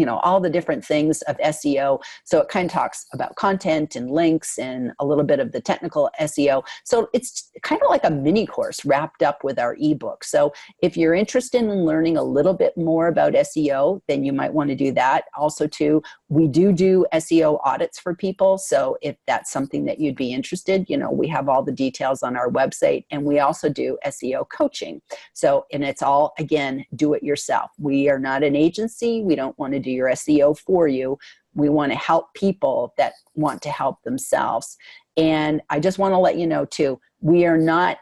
all the different things of SEO. So it kind of talks about content and links and a little bit of the technical SEO. So it's kind of like a mini course wrapped up with our ebook. So if you're interested in learning a little bit more about SEO, then you might want to do that. Also too, we do SEO audits for people. So if that's something that you'd be interested, we have all the details on our website, and we also do SEO coaching. So, and it's all, again, do it yourself. We are not an agency. We don't want to do your SEO for you. We want to help people that want to help themselves. And I just want to let you know too, we're not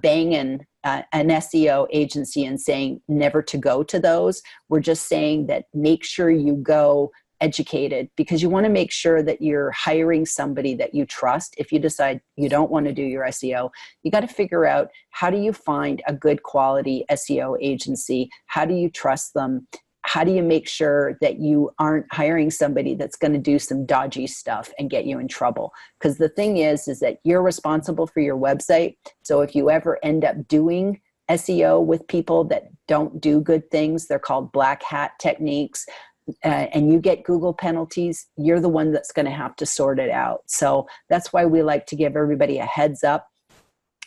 banging an SEO agency and saying never to go to those. We're just saying that make sure you go educated, because you want to make sure that you're hiring somebody that you trust. If you decide you don't want to do your SEO, you got to figure out, how do you find a good quality SEO agency? How do you trust them? How do you make sure that you aren't hiring somebody that's going to do some dodgy stuff and get you in trouble? Because the thing is that you're responsible for your website. So if you ever end up doing SEO with people that don't do good things, they're called black hat techniques, and you get Google penalties, you're the one that's going to have to sort it out. So that's why we like to give everybody a heads up.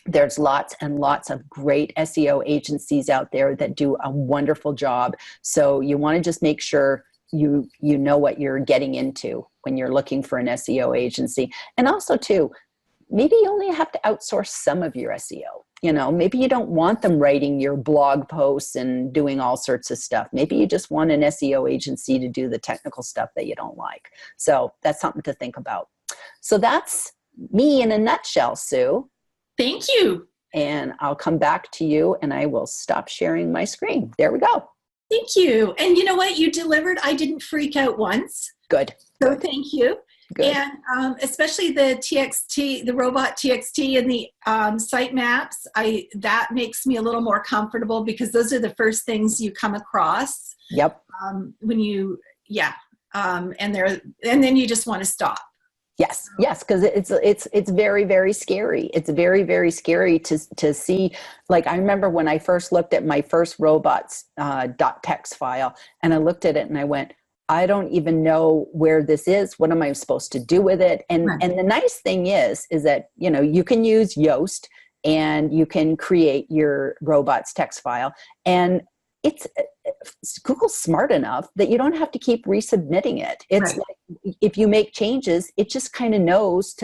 There's lots and lots of great SEO agencies out there that do a wonderful job. So you want to just make sure you know what you're getting into when you're looking for an SEO agency. And also too, maybe you only have to outsource some of your SEO. Maybe you don't want them writing your blog posts and doing all sorts of stuff. Maybe you just want an SEO agency to do the technical stuff that you don't like. So that's something to think about. So that's me in a nutshell, Sue. Thank you. And I'll come back to you, and I will stop sharing my screen. There we go. Thank you. And you know what? You delivered. I didn't freak out once. Good. So thank you. Good. And especially the TXT, the robot TXT and the sitemaps, that makes me a little more comfortable, because those are the first things you come across. Yep. When you, and then you just want to stop. Yes, because it's very, very scary. It's very, very scary to see. Like, I remember when I first looked at my first robots.txt file, and I looked at it and I went, I don't even know where this is. What am I supposed to do with it? And right. And the nice thing is that you can use Yoast, and you can create your robots.txt file, and it's Google's smart enough that you don't have to keep resubmitting it. It's right. Like, if you make changes, it just kind of knows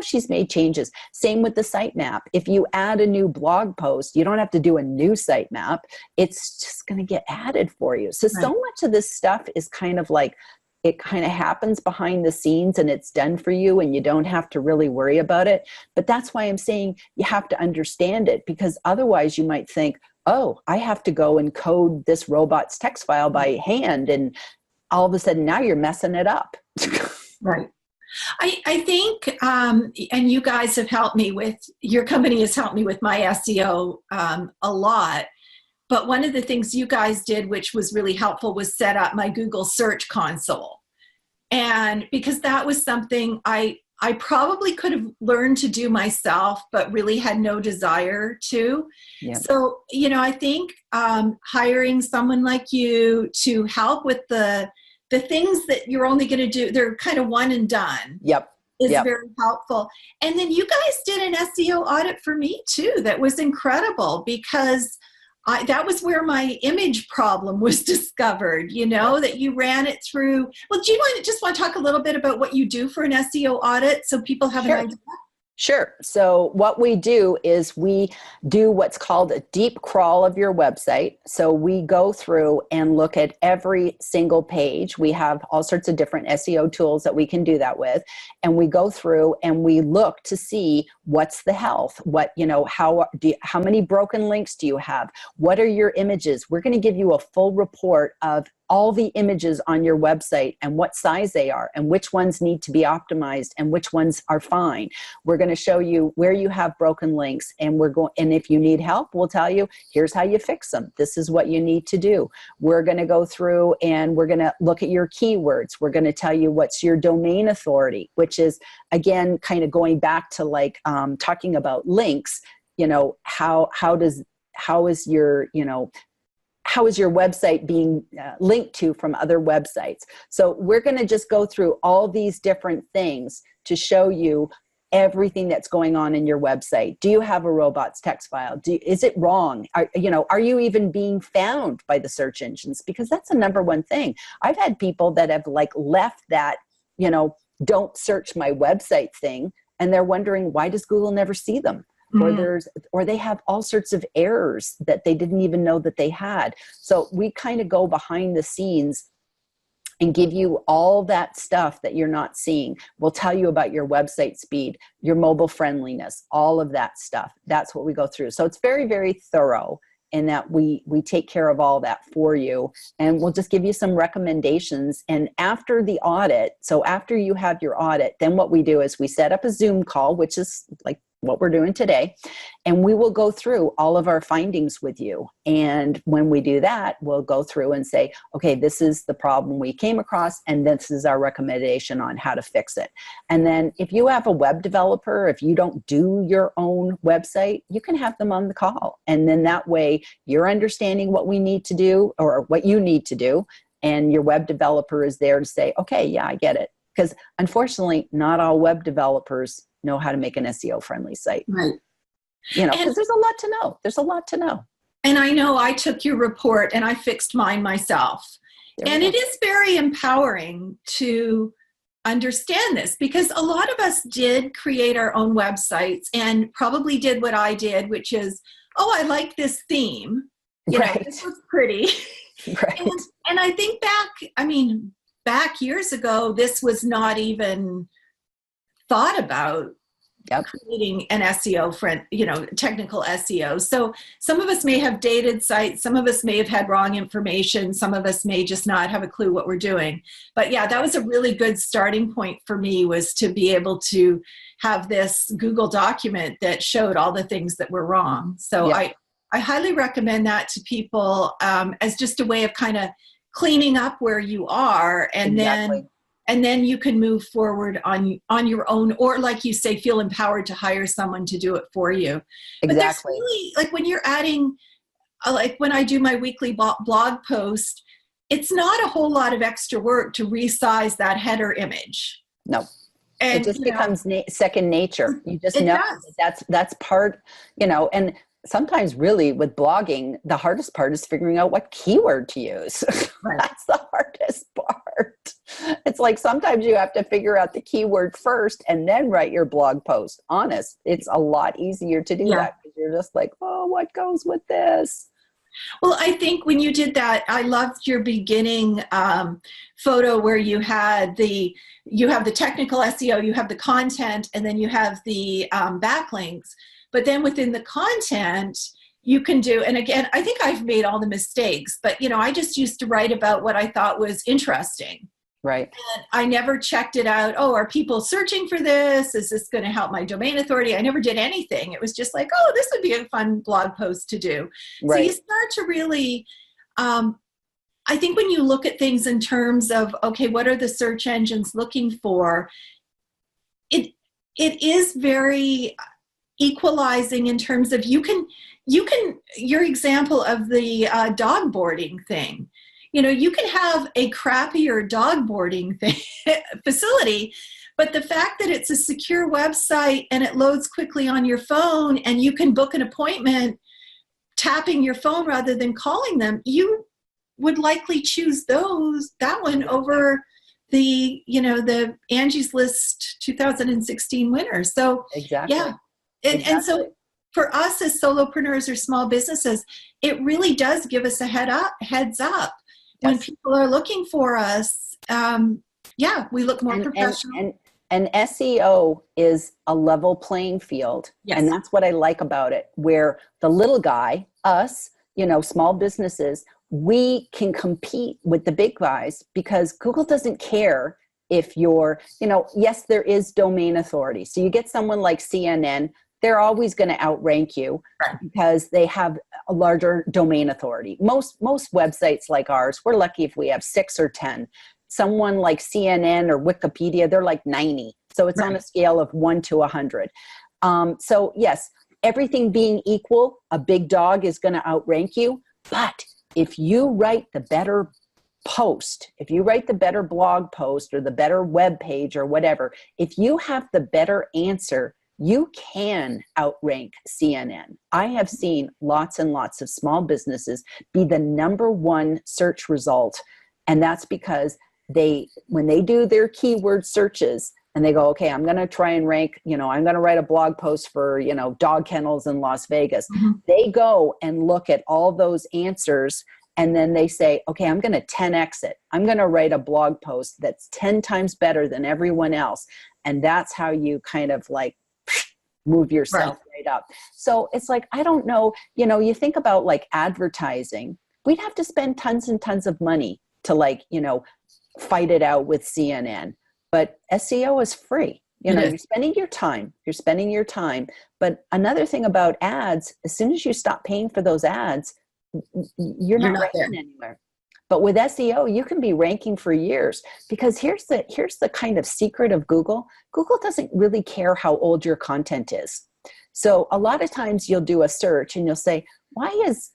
she's made changes. Same with the sitemap. If you add a new blog post, you don't have to do a new sitemap. It's just going to get added for you. So much of this stuff is kind of like, it kind of happens behind the scenes, and it's done for you, and you don't have to really worry about it. But that's why I'm saying you have to understand it, because otherwise you might think, oh, I have to go and code this robots.txt file by hand, and all of a sudden now you're messing it up. Right. I think, and you guys have helped me with, your company has helped me with my SEO a lot. But one of the things you guys did, which was really helpful, was set up my Google Search Console. And because that was something I I probably could have learned to do myself, but really had no desire to. Yeah. So, I think hiring someone like you to help with the things that you're only going to do, they're kind of one and done. Yep. Is very helpful. And then you guys did an SEO audit for me too. That was incredible because that was where my image problem was discovered, that you ran it through. Well, do you just want to talk a little bit about what you do for an SEO audit so people have an idea? Sure. So what we do is we do what's called a deep crawl of your website. So we go through and look at every single page. We have all sorts of different SEO tools that we can do that with. And we go through and we look to see what's the health, how many broken links do you have? What are your images? We're going to give you a full report of all the images on your website and what size they are and which ones need to be optimized and which ones are fine. We're going to show you where you have broken links, and and if you need help, we'll tell you, here's how you fix them. This is what you need to do. We're going to go through and we're going to look at your keywords. We're going to tell you what's your domain authority, which is, again, kind of going back to talking about links. How is your website being linked to from other websites? So we're going to just go through all these different things to show you everything that's going on in your website. Do you have a robots text file? Is it wrong? Are you even being found by the search engines? Because that's the number one thing. I've had people that have left that, don't search my website thing, and they're wondering, why does Google never see them? Or they have all sorts of errors that they didn't even know that they had. So we kind of go behind the scenes and give you all that stuff that you're not seeing. We'll tell you about your website speed, your mobile friendliness, all of that stuff. That's what we go through. So it's very, very thorough in that we take care of all that for you. And we'll just give you some recommendations. And after the audit, so after you have your audit, then what we do is we set up a Zoom call, which is like what we're doing today, and we will go through all of our findings with you. And when we do that, we'll go through and say, okay, this is the problem we came across, and this is our recommendation on how to fix it. And then if you have a web developer, if you don't do your own website, you can have them on the call. And then that way you're understanding what we need to do or what you need to do. And your web developer is there to say, okay, yeah, I get it. Because unfortunately, not all web developers know how to make an SEO friendly site. Right. Because there's a lot to know. There's a lot to know. And I know I took your report and I fixed mine myself. And it is very empowering to understand this, because a lot of us did create our own websites and probably did what I did, which is, oh, I like this theme. This was pretty. Right. And I think back years ago, this was not even thought about. Creating an SEO friend, technical SEO. So some of us may have dated sites, some of us may have had wrong information, some of us may just not have a clue what we're doing. But yeah, that was a really good starting point for me, was to be able to have this Google document that showed all the things that were wrong. So I highly recommend that to people as just a way of kind of cleaning up where you are, and then you can move forward on your own, or like you say, feel empowered to hire someone to do it for you. Exactly. But there's really, like when you're adding, like when I do my weekly blog post, it's not a whole lot of extra work to resize that header image. No. And it just becomes second nature. You just know that's part, and sometimes really with blogging, the hardest part is figuring out what keyword to use. Right. That's the hardest part. It's like sometimes you have to figure out the keyword first and then write your blog post. Honest, it's a lot easier to do that, because you're just like, oh, what goes with this? Well, I think when you did that, I loved your beginning photo where you have the technical SEO, you have the content, and then you have the backlinks. But then within the content, you can do, and again, I think I've made all the mistakes, but I just used to write about what I thought was interesting. Right. And I never checked it out. Oh, are people searching for this? Is this going to help my domain authority? I never did anything. It was just like, oh, this would be a fun blog post to do. Right. So you start to really, I think when you look at things in terms of, okay, what are the search engines looking for? it is very equalizing in terms of you can your example of the dog boarding thing. You can have a crappier dog boarding facility, but the fact that it's a secure website and it loads quickly on your phone and you can book an appointment tapping your phone rather than calling them, you would likely choose that one over the Angie's List 2016 winner. So exactly. yeah. And so for us as solopreneurs or small businesses, it really does give us a heads up when people are looking for us. We look more professional. And SEO is a level playing field. Yes. And that's what I like about it, where the little guy, us, small businesses, we can compete with the big guys because Google doesn't care if you're, yes, there is domain authority. So you get someone like CNN, they're always going to outrank you because they have a larger domain authority. Most websites like ours, we're lucky if we have 6 or 10. Someone like CNN or Wikipedia, they're like 90. So it's on a scale of 1 to 100. So yes, everything being equal, a big dog is going to outrank you. But if you write the better post, if you write the better blog post or the better web page or whatever, if you have the better answer, you can outrank CNN. I have seen lots and lots of small businesses be the #1 search result. And that's because when they do their keyword searches and they go, okay, I'm going to try and rank, I'm going to write a blog post for, dog kennels in Las Vegas. Mm-hmm. They go and look at all those answers. And then they say, okay, I'm going to 10x it. I'm going to write a blog post that's 10 times better than everyone else. And that's how you kind of like move yourself right up. So it's like, I don't know, you think about like advertising, we'd have to spend tons and tons of money to fight it out with CNN. But SEO is free. You're spending your time. But another thing about ads, as soon as you stop paying for those ads, you're not ranking anywhere. But with SEO, you can be ranking for years because here's the kind of secret of Google. Google doesn't really care how old your content is. So a lot of times you'll do a search and you'll say, why is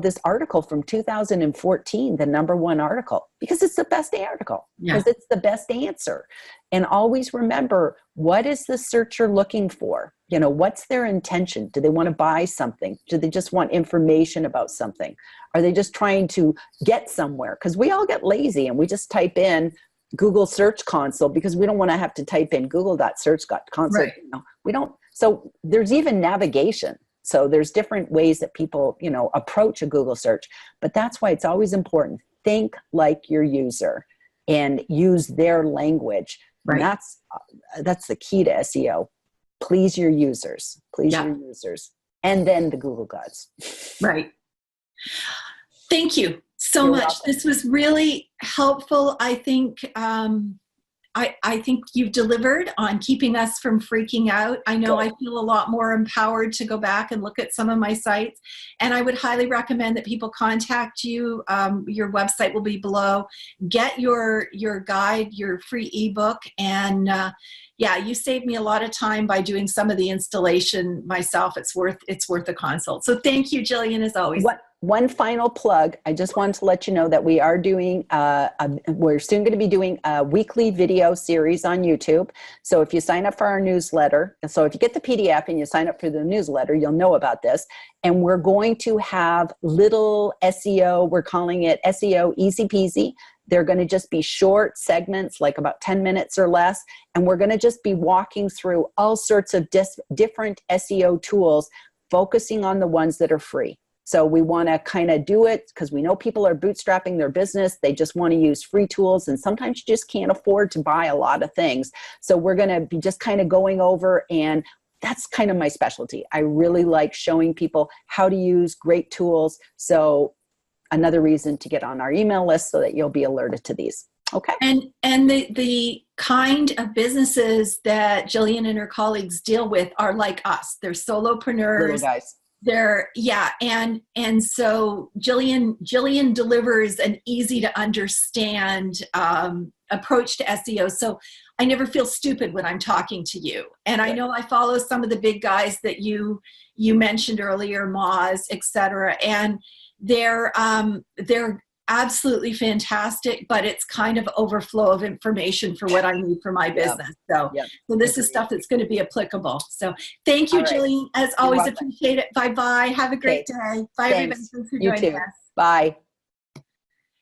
this article from 2014 the #1 article? Because it's the best article, because it's the best answer. And always remember, what is the searcher looking for? What's their intention? Do they want to buy something? Do they just want information about something? Are they just trying to get somewhere? Because we all get lazy and we just type in Google Search Console because we don't want to have to type in google.search.console. Right. We don't. So there's even navigation. So there's different ways that people, approach a Google search, but that's why it's always important. Think like your user and use their language. Right. And that's the key to SEO. Please your users. Your users. And then the Google gods. Right. Thank you so much. Welcome. This was really helpful. I think I think you've delivered on keeping us from freaking out. I know I feel a lot more empowered to go back and look at some of my sites. And I would highly recommend that people contact you. Your website will be below. Get your guide, your free ebook. And you saved me a lot of time by doing some of the installation myself. It's worth a consult. So thank you, Gillian, as always. One final plug. I just wanted to let you know that we are doing, we're soon going to be doing a weekly video series on YouTube. So if you sign up for our newsletter, so if you get the PDF and you sign up for the newsletter, you'll know about this. And we're going to have little SEO, we're calling it SEO Easy Peasy. They're going to just be short segments, like about 10 minutes or less. And we're going to just be walking through all sorts of different SEO tools, focusing on the ones that are free. So we want to kind of do it because we know people are bootstrapping their business. They just want to use free tools. And sometimes you just can't afford to buy a lot of things. So we're going to be just kind of going over, and that's kind of my specialty. I really like showing people how to use great tools. So another reason to get on our email list so that you'll be alerted to these. Okay. And the kind of businesses that Gillian and her colleagues deal with are like us. They're solopreneurs. Little guys. Yeah, and so Gillian delivers an easy to understand approach to SEO. So I never feel stupid when I'm talking to you. And I know I follow some of the big guys that you mentioned earlier, Moz, etc. And they're absolutely fantastic, but it's kind of overflow of information for what I need for my business. So this is stuff that's going to be applicable. So thank you, Gillian. As always, appreciate it. Bye-bye. Have a great day. Bye, everybody. Thanks for joining us. Bye.